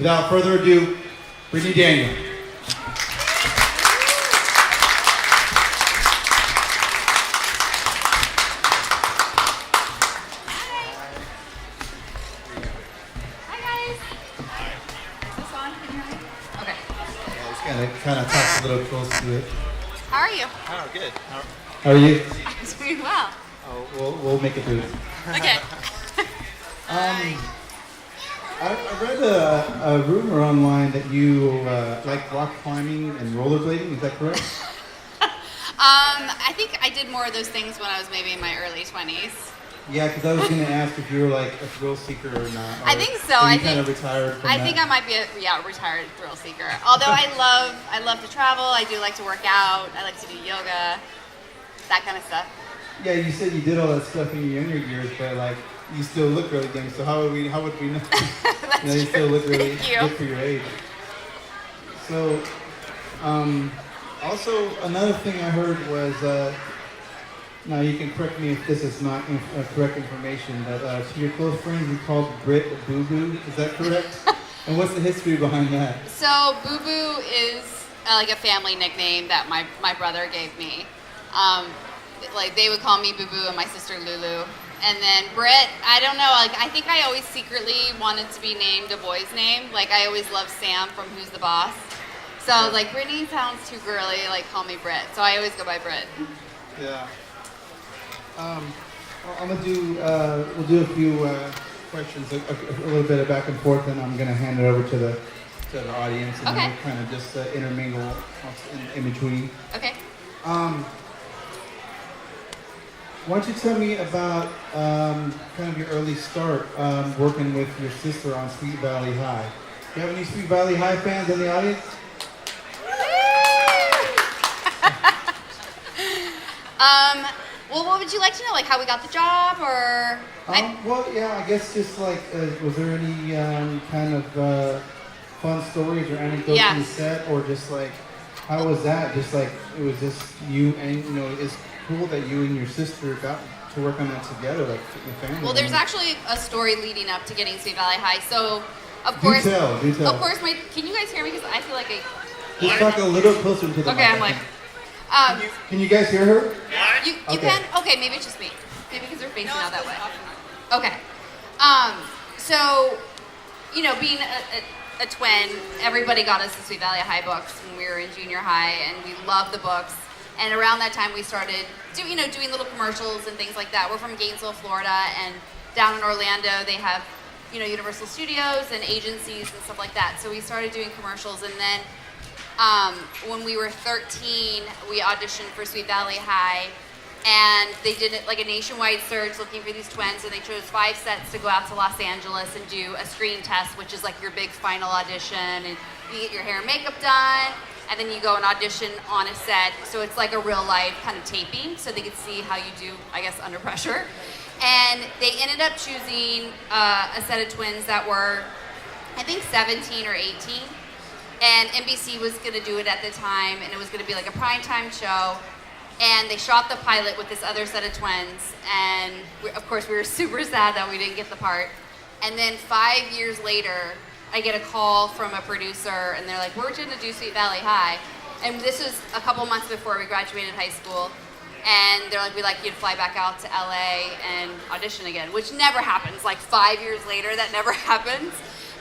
Without further ado, Brittany Daniel. Kind of talk a little close to it. How are you? Oh, good. How are you? I'm doing well. Oh, we'll make it through. Okay. I read a rumor online that you like rock climbing and rollerblading. Is that correct? I think I did more of those things when I was maybe in my early 20s. Yeah, because I was going to ask if you were like a thrill seeker or not. Or I think so. I think kind of retired from that. think I might be a retired thrill seeker. Although I love to travel. I do like to work out. I like to do yoga, that kind of stuff. Yeah, you said you did all that stuff in your younger years, but like you still look really young. So how would we know? That's you still look really Thank you. good for your age. So, also another thing I heard was. Now you can correct me if this is not correct information, but to your close friends you called Brit Boo Boo, is that correct? And what's the history behind that? So Boo Boo is like a family nickname that my brother gave me. Like they would call me Boo Boo and my sister Lulu. And then Brit, I don't know, like I think I always secretly wanted to be named a boy's name. Like I always loved Sam from Who's the Boss. So I was like, Brittany sounds too girly, like call me Brit. So I always go by Brit. Yeah. Well, I'm gonna do. We'll do a few questions, a little bit of back and forth, and I'm gonna hand it over to the audience, and Okay. we'll kind of just intermingle in between. Okay. Why don't you tell me about kind of your early start working with your sister on Sweet Valley High? Do you have any Sweet Valley High fans in the audience? Well, what would you like to know? Like how we got the job, or? Well, yeah, I guess just like, was there any kind of fun stories or anecdotes Yeah. in the set, or just like, how was that? Just like, it was just you and, it's cool that you and your sister got to work on that together, like your family. Well, there's actually a story leading up to getting Sweet Valley High. So, of course, Do tell. of course, can you guys hear me? Because I feel like Just talk a little closer to the Okay, mic. I'm like, Can you guys hear her? you Okay. can? Okay, maybe it's just me. Maybe because they're facing out that way. Okay. So, being a twin, everybody got us the Sweet Valley High books when we were in junior high, and we loved the books. And around that time, we started doing little commercials and things like that. We're from Gainesville, Florida, and down in Orlando, they have, Universal Studios and agencies and stuff like that. So we started doing commercials, and then when we were 13, we auditioned for Sweet Valley High, and they did like a nationwide search looking for these twins, and they chose 5 sets to go out to Los Angeles and do a screen test, which is like your big final audition, and you get your hair and makeup done, and then you go and audition on a set. So it's like a real life kind of taping, so they could see how you do, I guess, under pressure. And they ended up choosing a set of twins that were, I think, 17 or 18. And NBC was going to do it at the time, and it was going to be like a primetime show. And they shot the pilot with this other set of twins, and of course we were super sad that we didn't get the part. And then 5 years later, I get a call from a producer, and they're like, we're going to do Sweet Valley High. And this was a couple months before we graduated high school. And they're like, we'd like you to fly back out to LA and audition again, which never happens. Like 5 years later, that never happens.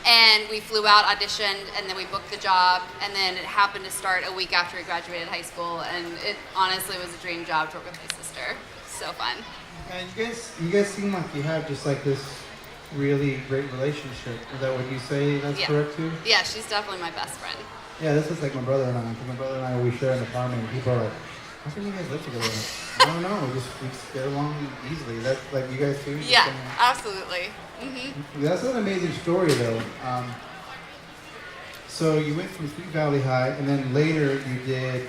And we flew out, auditioned, and then we booked the job. And then it happened to start a week after we graduated high school. And it honestly was a dream job to work with my sister. So fun. And you guys seem like you have just like this really great relationship. Is that what you say? That's correct too? Yeah, she's definitely my best friend. Yeah, this is like my brother and I. 'Cause my brother and I always share an apartment, and people are like, "How can you guys live together?" I don't know. We just get along easily. That's like you guys too. Yeah, absolutely. Mm-hmm. That's an amazing story, though. So you went from Sweet Valley High, and then later you did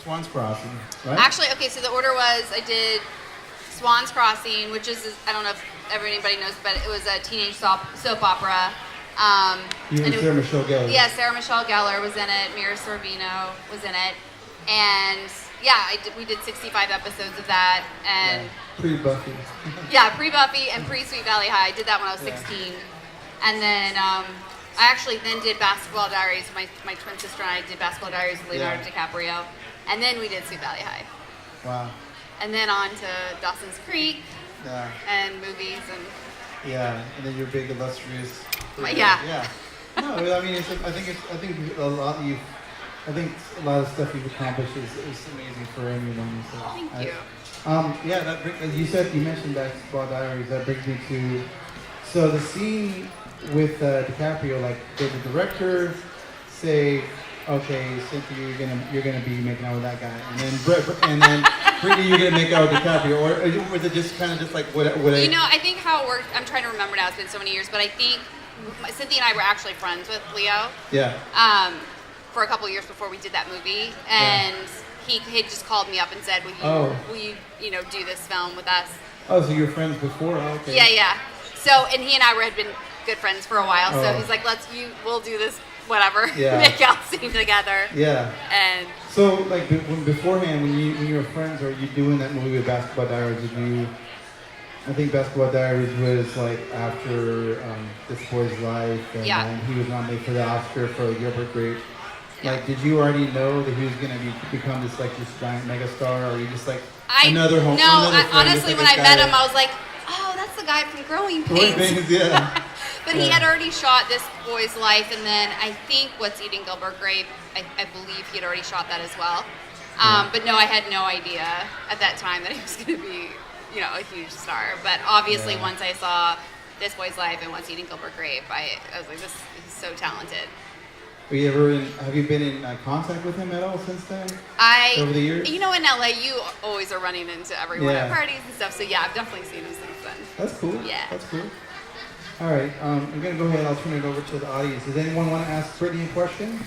Swan's Crossing, right? Actually, okay, so the order was I did Swan's Crossing, which is, I don't know if anybody knows, but it was a teenage soap opera. You and Sarah Michelle Gellar. Yeah, Sarah Michelle Gellar was in it. Mira Sorvino was in it. And yeah, we did 65 episodes of that. And Pre-Buffy. yeah, pre-Buffy and pre-Sweet Valley High. I did that when I was 16. And then I actually then did Basketball Diaries. My twin sister and I did Basketball Diaries with Leonardo DiCaprio. And then we did Sweet Valley High. Wow. And then on to Dawson's Creek and movies and. Yeah, and then you're big illustrious. Yeah. No, I mean, I think a lot of stuff you've accomplished is amazing for anyone. So Thank you. You mentioned Basketball Diaries. That brings me to, so the scene with DiCaprio, like, did the director say, okay, Cynthia, you're gonna be making out with that guy, and then Brittany, you're gonna make out with DiCaprio, or was it just kind of just like what? I think how it worked. I'm trying to remember now. It's been so many years, but I think Cynthia and I were actually friends with Leo. Yeah. For a couple years before we did that movie, and he had just called me up and said, "Will you do this film with us?" Oh, so you were friends before? Oh, okay. Yeah. So, and he and I had been good friends for a while. So he's like, we'll do this, whatever, make out scene together. Yeah. And so, like, beforehand, when you were friends, or you doing that movie with Basketball Diaries, I think Basketball Diaries was like after This Boy's Life, and he was nominated for the Oscar for Gilbert Grape. Like, did you already know that he was gonna become this giant megastar, or were you just like another home? No, honestly, when I met him, I was like, oh, that's the guy from Growing Pains. Yeah. But he had already shot This Boy's Life, and then I think What's Eating Gilbert Grape, I believe he had already shot that as well. But no, I had no idea at that time that he was going to be, a huge star. But obviously, once I saw This Boy's Life and What's Eating Gilbert Grape, I was like, he's so talented. Have you been in contact with him at all since then? Over the years? In LA, you always are running into everyone at parties and stuff. So yeah, I've definitely seen him since then. That's cool. Yeah. That's cool. All right, I'm going to go ahead and I'll turn it over to the audience. Does anyone want to ask Brittany a question?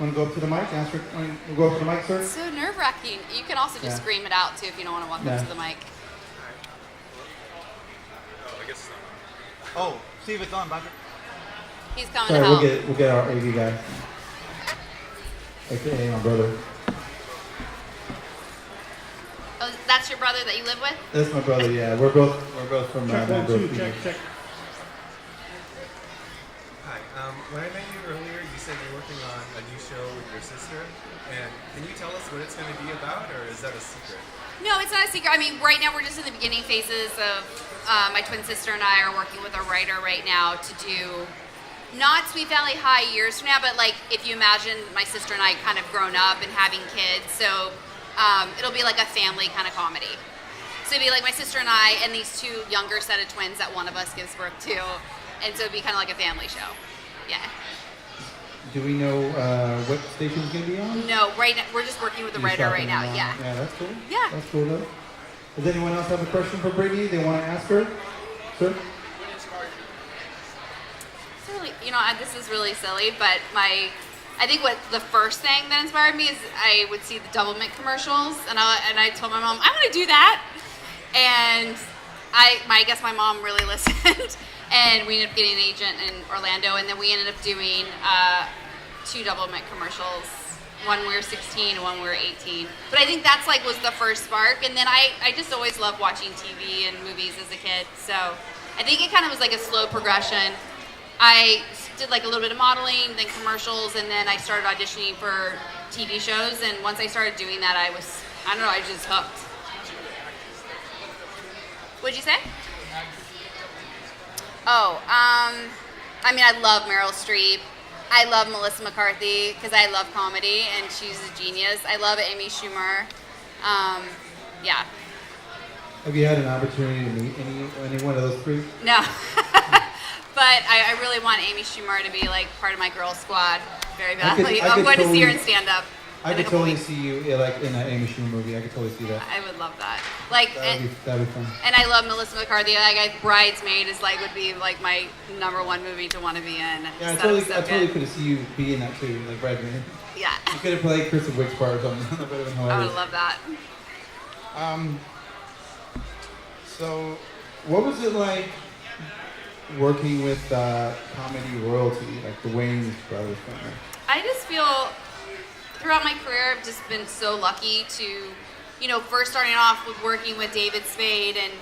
Want to go up to the mic? Go up to the mic, sir? It's so nerve-wracking. You can also just scream it out, too, if you don't want to walk up to the mic. Oh, see if it's on, Patrick. He's coming to help. We'll get our AV guy. Okay, my brother. Oh, that's your brother that you live with? That's my brother, yeah. We're both from Check. When I met you earlier, you said you're working on a new show with your sister. And can you tell us what it's going to be about, or is that a secret? No, it's not a secret. I mean, right now we're just in the beginning phases of my twin sister and I are working with a writer right now to do not Sweet Valley High years from now, but like if you imagine my sister and I kind of grown up and having kids, so it'll be like a family kind of comedy. So it'd be like my sister and I and these two younger set of twins that one of us gives birth to, and so it'd be kind of like a family show. Yeah. Do we know what station it's going to be on? No, right now, we're just working with the writer right now. Yeah. Yeah, that's cool. Yeah. That's cool though. Does anyone else have a question for Brittany they want to ask her? Sir? This is really silly, but I think what the first thing that inspired me is I would see the Double Mint commercials, and I told my mom, I want to do that. And I guess my mom really listened. And we ended up getting an agent in Orlando, and then we ended up doing 2 Double Mint commercials. One we were 16 and one we were 18. But I think that's was the first spark. And then I just always loved watching TV and movies as a kid. So I think it kind of was like a slow progression. I did a little bit of modeling, then commercials, and then I started auditioning for TV shows. And once I started doing that, I was just hooked. What'd you say? I love Meryl Streep. I love Melissa McCarthy because I love comedy and she's a genius. I love Amy Schumer. Yeah. Have you had an opportunity to meet any one of those three? No. But I really want Amy Schumer to be part of my girl squad very badly. I'm going to see her in stand up. I could totally see you in an Amy Schumer movie. I could totally see that. I would love that. That'd be fun. And I love Melissa McCarthy. Bridesmaid is would be my #1 movie to want to be in. Yeah, I totally could have seen you be in that too, like Bridesmaid. Yeah. You could have played Kristen Wiig's part or something. That would have been hilarious. I would love that. So, what was it like working with comedy royalty, like the Wayans brothers family? I just feel throughout my career, I've just been so lucky to, first starting off with working with David Spade and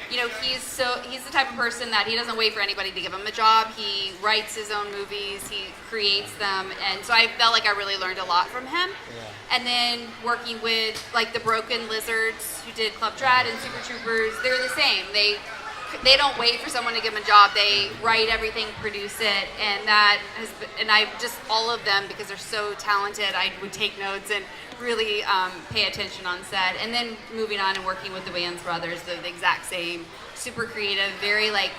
he's the type of person that he doesn't wait for anybody to give him a job. He writes his own movies, he creates them, and so I felt like I really learned a lot from him. Yeah. And then working with like the Broken Lizards who did Club Dread and Super Troopers, they're the same. They don't wait for someone to give them a job. They write everything, produce it, and I just all of them, because they're so talented, I would take notes and really pay attention on set. And then moving on and working with the Wayans brothers, the exact same, super creative, very like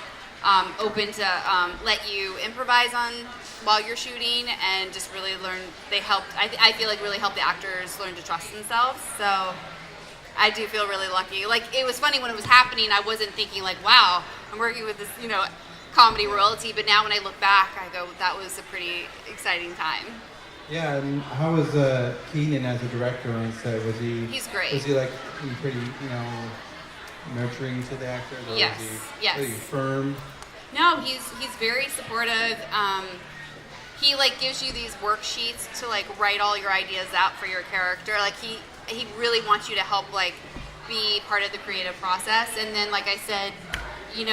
open to let you improvise on while you're shooting, and just really learn. They helped. I feel like really helped the actors learn to trust themselves. So I do feel really lucky. Like, it was funny when it was happening, I wasn't thinking like, wow, I'm working with this, comedy royalty. But now when I look back, I go, that was a pretty exciting time. Yeah, and how was Keenan as a director on set? Was he? He's great. Was he like pretty, nurturing to the actors? Or Yes. Was he firm? No, he's very supportive. He like gives you these worksheets to like write all your ideas out for your character. Like he really wants you to help like be part of the creative process. And then, like I said, in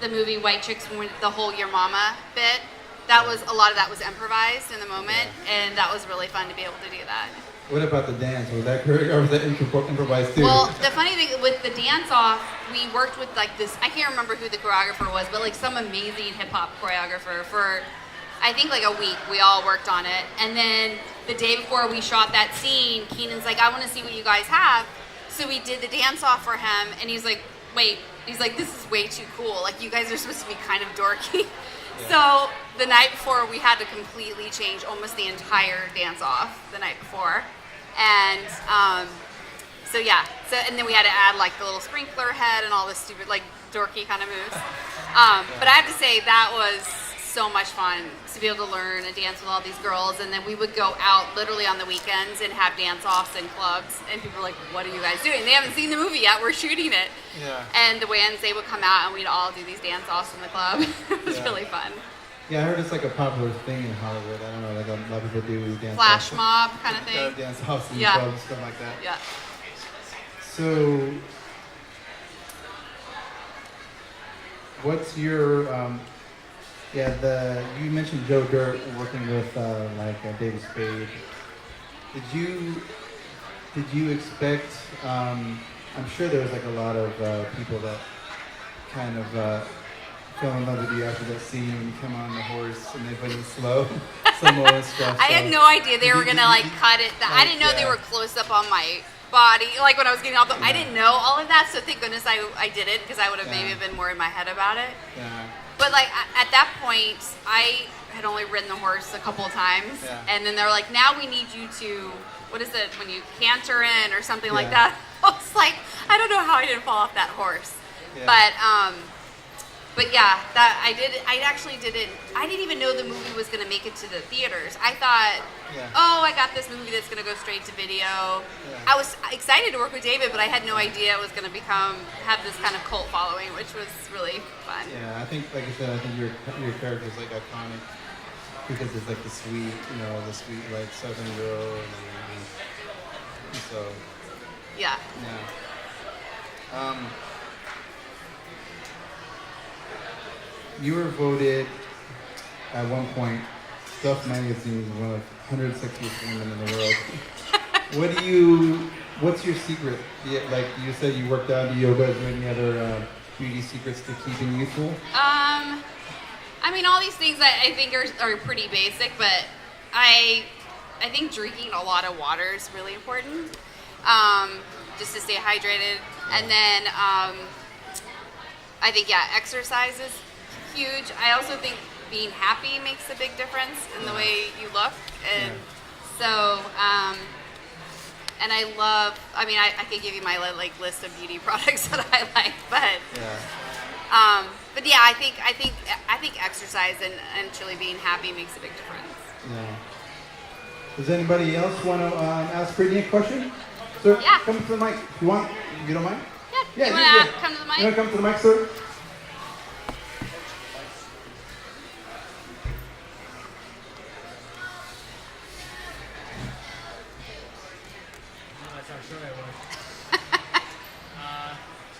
the movie White Chicks, the whole Your Mama bit, a lot of that was improvised in the moment, and that was really fun to be able to do that. What about the dance? Was that or was that improvised too? Well, the funny thing with the dance off, we worked with like this, I can't remember who the choreographer was, but like some amazing hip hop choreographer for, I think like a week. We all worked on it. And then the day before we shot that scene, Keenan's like, I want to see what you guys have. So we did the dance off for him, and he's like, wait, this is way too cool. Like, you guys are supposed to be kind of dorky. Yeah. So the night before, we had to completely change almost the entire dance off the night before. And and then we had to add like the little sprinkler head and all this stupid like dorky kind of moves. But I have to say that was so much fun to be able to learn and dance with all these girls. And then we would go out literally on the weekends and have dance offs in clubs, and people were like, what are you guys doing? They haven't seen the movie yet, we're shooting it. Yeah. And the Wayans, they would come out and we'd all do these dance offs in the club. It was really fun. Yeah, I heard it's like a popular thing in Hollywood. I don't know, like a lot of people do dance flash offs. mob kind of thing. Dance offs in clubs, stuff like that. Yeah. So, what's your you mentioned Joe Dirt working with David Spade. Did you expect? I'm sure there was like a lot of people that kind of fell in love with you after that scene when you come on the horse and they put it slow and stuff. I had no idea they were gonna cut it. I didn't know they were close up on my body, like when I was getting off. I didn't know all of that, so thank goodness I did it, because I would have maybe been more in my head about it. Yeah. But like at that point, I had only ridden the horse a couple of times, and then they're like, now we need you to, what is it, when you canter in or something like that. I was like, I don't know how I didn't fall off that horse. Yeah. But yeah, that I did. I actually didn't. I didn't even know the movie was going to make it to the theaters. I thought, I got this movie that's going to go straight to video. Yeah. I was excited to work with David, but I had no idea it was going to have this kind of cult following, which was really fun. Yeah, I think, like I said, I think your character is like iconic because it's like the sweet like Southern girl, and so. Yeah. Yeah. You were voted at one point, Stuff Magazine, one of 100 sexiest women in the world. What's your secret? Like you said, you worked out the yoga. Is there any other beauty secrets to keeping youthful? I mean, all these things I think are pretty basic, but I think drinking a lot of water is really important, just to stay hydrated. And then I think exercise is huge. I also think being happy makes a big difference in the way you look, and so and I love. I mean, I could give you my list of beauty products that I like, but I think exercise and truly being happy makes a big difference. Yeah. Does anybody else want to ask Brittany a question? Sir, come to the mic. You want? You don't mind? Yeah. You want to come to the mic? You want to come to the mic, sir?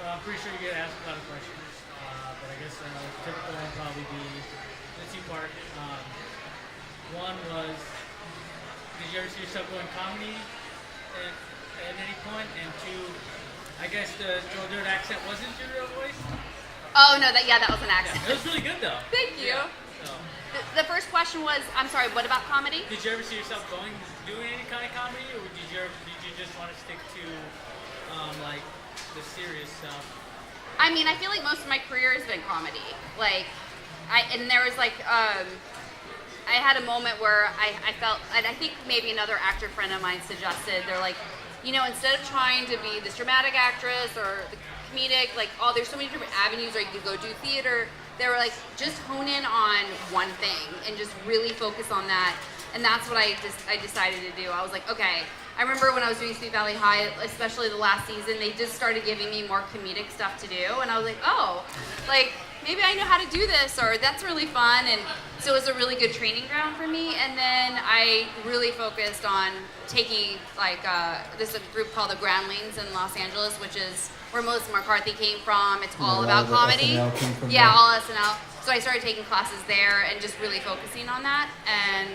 So I'm pretty sure you get asked a lot of questions, but I guess typical one would probably be the two-part. One was, did you ever see yourself going comedy at any point? And two, I guess the Joe Dirt accent wasn't your real voice? Oh no, that was an Yeah, accent. it was really good though. Thank you. Yeah, so. The first question was, I'm sorry, what about comedy? Did you ever see yourself doing any kind of comedy, or did you just want to stick to like the serious stuff? I mean, I feel like most of my career has been comedy. Like, there was like, I had a moment where I felt, and I think maybe another actor friend of mine suggested, they're like, you know, instead of trying to be this dramatic actress or the comedic, like, there's so many different avenues, or you could go do theater. They were like, just hone in on one thing and just really focus on that. And that's what I decided to do. I was like, okay. I remember when I was doing Sweet Valley High, especially the last season, they just started giving me more comedic stuff to do. And I was like, oh, like, maybe I know how to do this, or that's really fun. And so it was a really good training ground for me. And then I really focused on taking, like, this group called the Groundlings in Los Angeles, which is where Melissa McCarthy came from. It's all about comedy. Yeah, all SNL. So I started taking classes there and just really focusing on that. And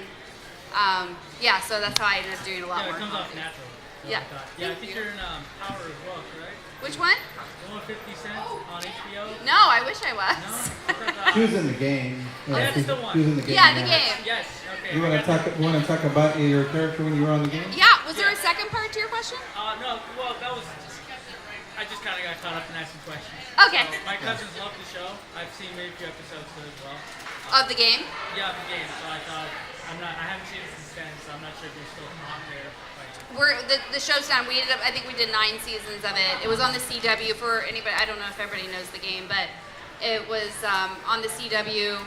yeah, so that's how I ended up doing a lot more. Yeah, it comes off comedy. natural. Yeah. Yeah, I think you're in Power as well, right? Which one? The one with 50 Cent on HBO? No, I wish I was. No? She was in the game. Yeah, that's the one. She was in the game. Yeah, the game. Yes, okay. You want to talk about your character when you were on the game? Yeah, was there a second part to your question? No, well, that was... I just kind of got caught up in asking questions. Okay. So, my cousins love the show. I've seen maybe a few episodes as well. Of the game? Yeah, the game. So I thought... I haven't seen it since then, so I'm not sure if you're still on there. The show's done. We ended up, I think we did 9 seasons of it. It was on the CW for anybody. I don't know if everybody knows the game, but it was on the CW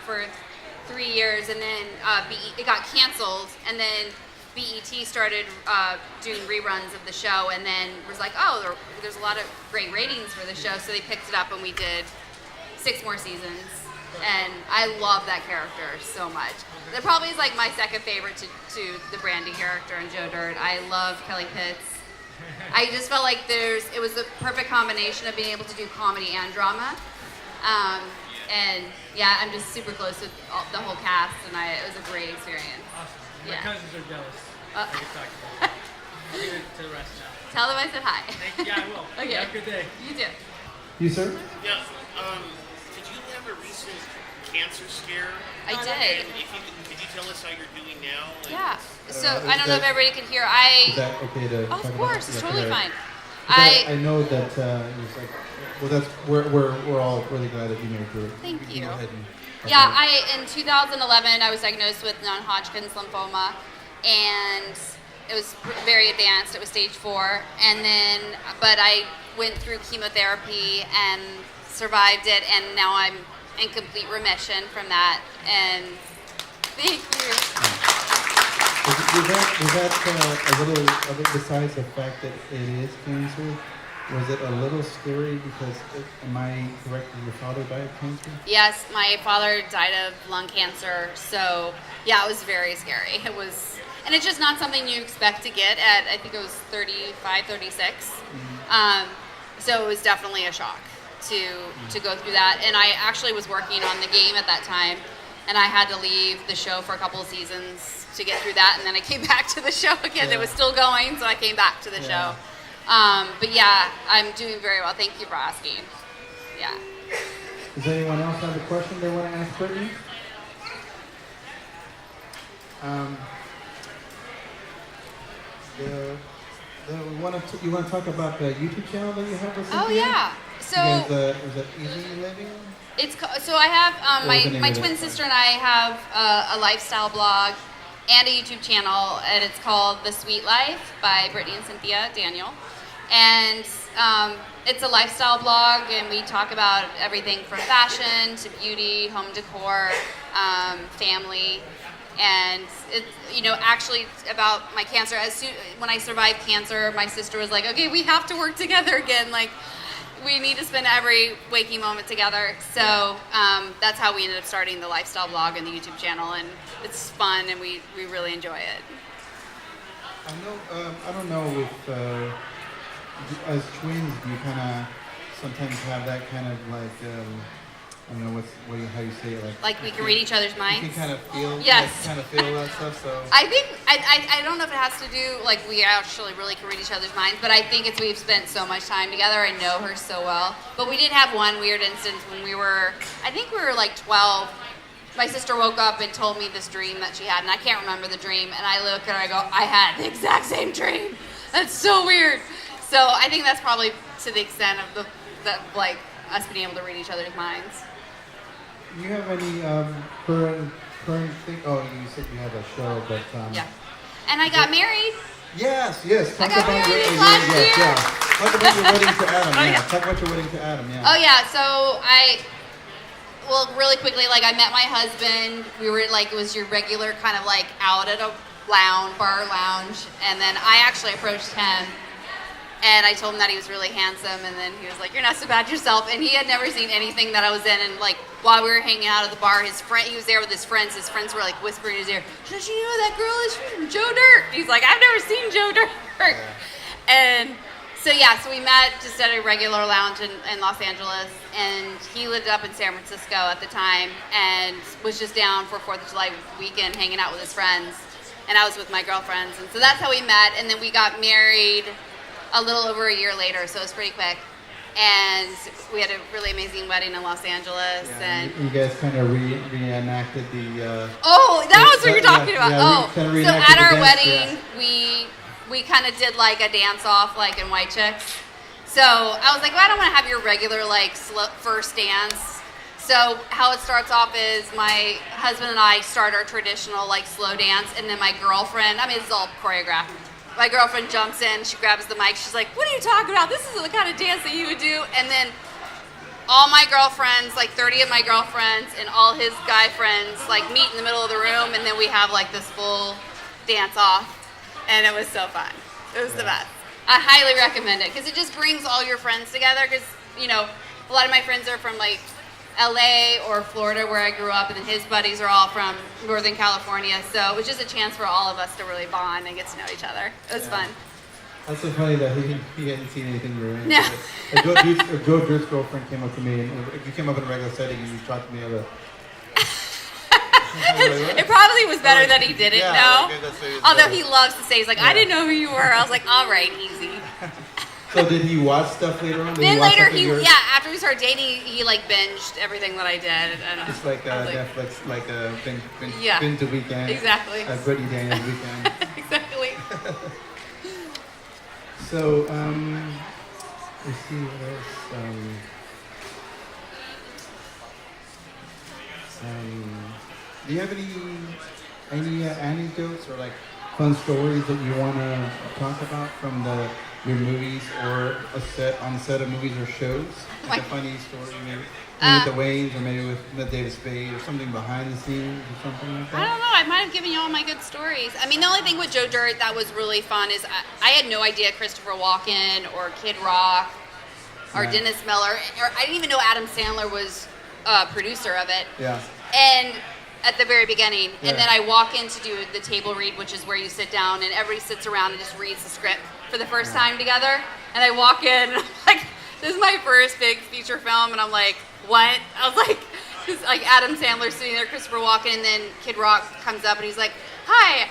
for 3 years, and then it got canceled, and then BET started doing reruns of the show, and then was like, oh, there's a lot of great ratings for the show, so they picked it up, and we did 6 more seasons. And I love that character so much. That probably is like my second favorite to the Brandy character in Joe Dirt. I love Kelly Pitts. I just felt like it was the perfect combination of being able to do comedy and drama. And yeah, I'm just super close with the whole cast, and it was a great experience. Awesome. My Yeah. cousins are jealous. I can talk about it. I'll leave it to the rest now. Tell them I said hi. Yeah, I will. Okay. Have a good day. You too. You, sir? Yeah. Did you have a recent cancer scare? I And did. could you tell us how you're doing now? Like, Yeah. So is I don't know if that- everybody can hear. Is that okay to talk Of about? course, it's Yeah, totally okay. fine. I know that it was like, well, that's we're all really glad that you made it through it. Thank can you. Go ahead and talk Yeah, about it. in 2011 I was diagnosed with non-Hodgkin's lymphoma, and it was very advanced. It was stage 4, and then but I went through chemotherapy and survived it, and now I'm in complete remission from that. And thank you. Was that a little, besides the fact that it is cancer, was it a little scary because, am I correct, that your father died of cancer? Yes, my father died of lung cancer, so yeah, it was very scary. It was, and it's just not something you expect to get at, I think it was 35, 36. So it was definitely a shock to go through that. And I actually was working on the game at that time, and I had to leave the show for a couple of seasons to get through that, and then I came back to the show again. Yeah. It was still going, so I came back to the Yeah. show. But yeah, I'm doing very well. Thank you for asking. Yeah. Does anyone else have a question they want to ask Brittany? You want to talk about the YouTube channel that you have with Cynthia? Oh yeah. So You guys, is it Easy Living? so I have What was the name my of it? twin sister and I have a lifestyle blog and a YouTube channel, and it's called The Sweet Life by Brittany and Cynthia Daniel. And it's a lifestyle blog, and we talk about everything from fashion to beauty, home decor, family, and it's actually about my cancer. When I survived cancer, my sister was like, "Okay, we have to work together again. Like, we need to spend every waking moment together." So that's how we ended up starting the lifestyle blog and the YouTube channel, and it's fun, and we really enjoy it. I know. I don't know if as twins, do you kind of sometimes have that kind of like, I don't know how you say it, Like we can read each other's minds. You can kind of feel, Yes. kind of feel that stuff. So I think I don't know if it has to do like we actually really can read each other's minds, but I think it's we've spent so much time together. I know her so well. But we did have one weird instance when I think we were like 12. My sister woke up and told me this dream that she had, and I can't remember the dream. And I look and I go, I had the exact same dream. That's so weird. So I think that's probably to the extent of like us being able to read each other's minds. do you have any current thing? Oh, you said you had a show, but Yeah. And I got married. Yes. I got married last year. Yeah. Talk about your wedding to Adam. Oh, yeah. yeah. Talk about your wedding to Adam. Yeah. Oh yeah, so really quickly, like I met my husband. We were like, it was your regular kind of like out at a bar lounge, and then I actually approached him, and I told him that he was really handsome, and then he was like, "You're not so bad yourself," and he had never seen anything that I was in, and like while we were hanging out at the bar, he was there with his friends were like whispering in his ear, "Don't you know who that girl is? She's from Joe Dirt." He's like, "I've never seen Joe Dirt," and so we met just at a regular lounge in Los Angeles, and he lived up in San Francisco at the time and was just down for 4th of July weekend hanging out with his friends, and I was with my girlfriends, and so that's how we met, and then we got married a little over a year later, so it was pretty quick, and we had a really amazing wedding in Los Angeles, and you guys kind of reenacted the. oh, that was what you're talking about. Yeah, So reenacted at our the dance, wedding, we kind of did like a dance off like in White Chicks. So I was like, well, I don't want to have your regular like first dance. So how it starts off is my husband and I start our traditional like slow dance, and then my girlfriend, I mean, it's all choreographed. My girlfriend jumps in, she grabs the mic, she's like, "What are you talking about? This is the kind of dance that you would do." And then all my girlfriends, like 30 of my girlfriends and all his guy friends, like meet in the middle of the room, and then we have like this full dance off, and it was so fun. It was the best. I highly recommend it because it just brings all your friends together. Because a lot of my friends are from like LA or Florida where I grew up, and then his buddies are all from Northern California. So it was just a chance for all of us to really bond and get to know each other. It was fun. That's so funny that he hadn't seen anything you were in. No. If Joe Dirt's girlfriend came up to me, and if you came up in a regular setting and you talked to me about It probably was better that he didn't know. Although he loves to say, he's like, "I didn't know who you were." I was like, "All right, easy." So did he watch stuff later on? Then later, after we started dating, he like binged everything that I did. And Just like I was Netflix, like Yeah. binge the weekend. Exactly. Brittany Daniels weekend. Exactly. So, let's see what else. Do you have any anecdotes or like fun stories that you want to talk about from your movies or on set of movies or shows? Like a funny story, maybe with the Waynes or maybe with David Spade or something behind the scenes or something like that. I don't know. I might have given you all my good stories. I mean, the only thing with Joe Dirt that was really fun is I had no idea Christopher Walken or Kid Rock or Dennis Miller, or I didn't even know Adam Sandler was a producer of it. Yeah. And at the very beginning, and then I walk in to do the table read, which is where you sit down and everybody sits around and just reads the script for the first time together. And I walk in, and I'm like, this is my first big feature film, and I'm like, what? I was like, because like Adam Sandler sitting there, Christopher Walken, and then Kid Rock comes up and he's like, "Hi,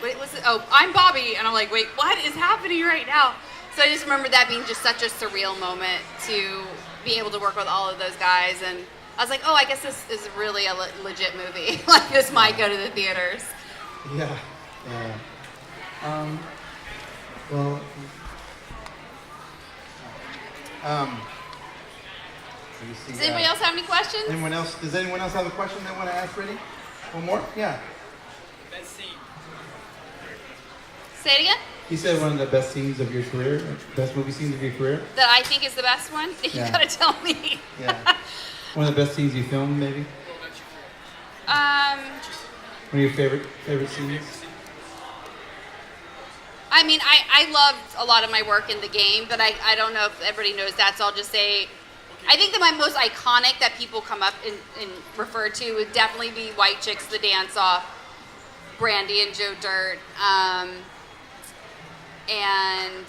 wait, what's it? Oh, I'm Bobby," and I'm like, wait, what is happening right now? So I just remember that being just such a surreal moment to be able to work with all of those guys, and I was like, oh, I guess this is really a legit movie. Like this might go to the theaters. Yeah. Well. Let me see, Does anybody else have any questions? Does anyone else have a question they want to ask, Brittany? One more? Yeah. Best scene. Say it again. You said one of the best scenes of your career, best movie scenes of your career? That I think is the best one? You gotta tell me. Yeah. One of the best scenes you filmed, maybe? One of your favorite scenes? I mean, I loved a lot of my work in the game, but I don't know if everybody knows that, so I'll just say, I think that my most iconic that people come up and refer to would definitely be White Chicks, the dance-off, Brandy and Joe Dirt, and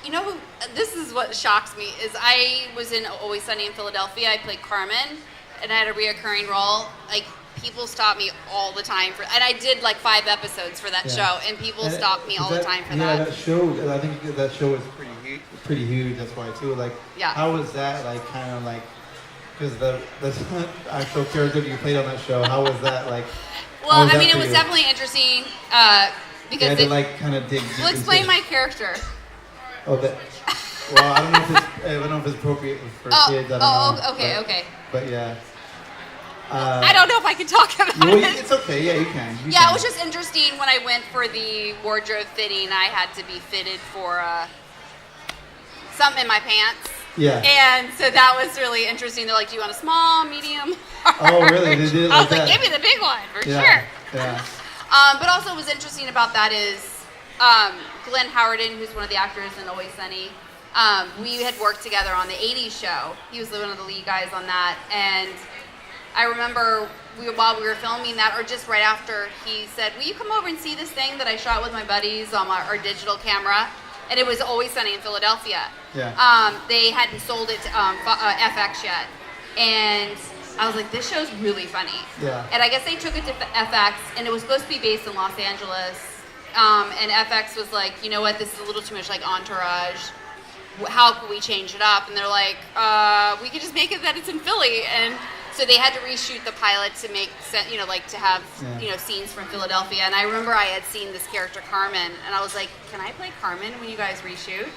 you know who, this is what shocks me, is I was in Always Sunny in Philadelphia. I played Carmen, and I had a reoccurring role. Like, people stop me all the time for, and I did like 5 episodes for that show, and people stop me all the time for that. Yeah, that show, I think that show was pretty huge, that's why too. Like, how was that, like, kind of like, because the actual character that you played on that show, how was that, like? Well, I mean, it was definitely interesting, because you had to, like, kind of dig deep. Well, explain my character. Oh, that. Well, I don't know if it's appropriate for kids. I don't know. Okay. But yeah. I don't know if I can talk about it. It's okay. Yeah, you can. You It can. was just interesting when I went for the wardrobe fitting. I had to be fitted for something in my pants. Yeah. And so that was really interesting. They're like, "Do you want a small, medium?" Oh, really? They did it I like was like, that? "Give me the big one for sure." Yeah. But also, what was interesting about that is Glenn Howerton, who's one of the actors in Always Sunny. We had worked together on the '80s show. He was one of the lead guys on that, and I remember while we were filming that, or just right after, he said, "Will you come over and see this thing that I shot with my buddies on our digital camera?" And it was Always Sunny in Philadelphia. Yeah. They hadn't sold it to FX yet, and I was like, "This show's really funny." Yeah. And I guess they took it to FX, and it was supposed to be based in Los Angeles. And FX was like, "You know what? This is a little too much like Entourage. How can we change it up?" And they're like, "We could just make it that it's in Philly." And so they had to reshoot the pilot to make sense, like to have, scenes from Philadelphia. And I remember I had seen this character Carmen, and I was like, "Can I play Carmen when you guys reshoot?"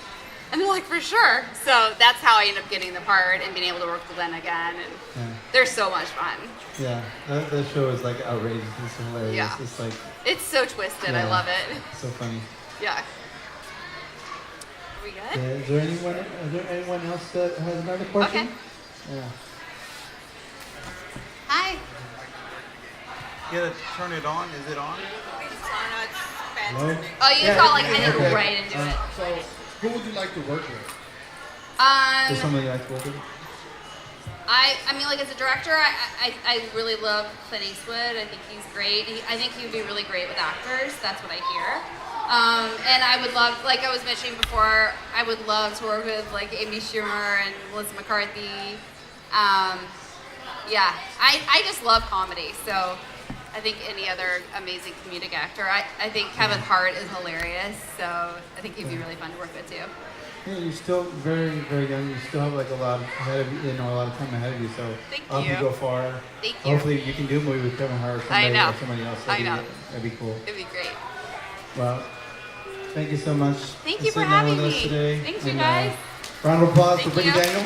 And they're like, "For sure." So that's how I ended up getting the part and being able to work with Glenn again. And they're so much fun. Yeah, that show is like outrageous. It's hilarious. Yeah. It's like, it's so twisted. I love it. so funny. Yeah. Are we good? Yeah, is there anyone else that has another question? Okay. Yeah. Hi. You gotta turn it on. Is it on? Hello? Oh, you got like a minute right into it. So, who would you like to work with? There's somebody you like to work with? I mean, like as a director, I really love Clint Eastwood. I think he's great. I think he would be really great with actors. That's what I hear. And I would love, like I was mentioning before, I would love to work with like Amy Schumer and Melissa McCarthy. Yeah, I just love comedy. So I think any other amazing comedic actor. I think Kevin Hart is hilarious. So I think he'd be really fun to work with too. Yeah, you're still very, very young. You still have like a lot ahead of you, a lot of time ahead of you. So Thank I hope you. you go far. Thank you. Hopefully you can do a movie with Kevin Hart or somebody, I know. or somebody else. I know. That'd be cool. It'd be great. Well, thank you so much. Thank you for having me. Today. Thanks, you And, guys. round of applause for Thank Brittany you. Daniel.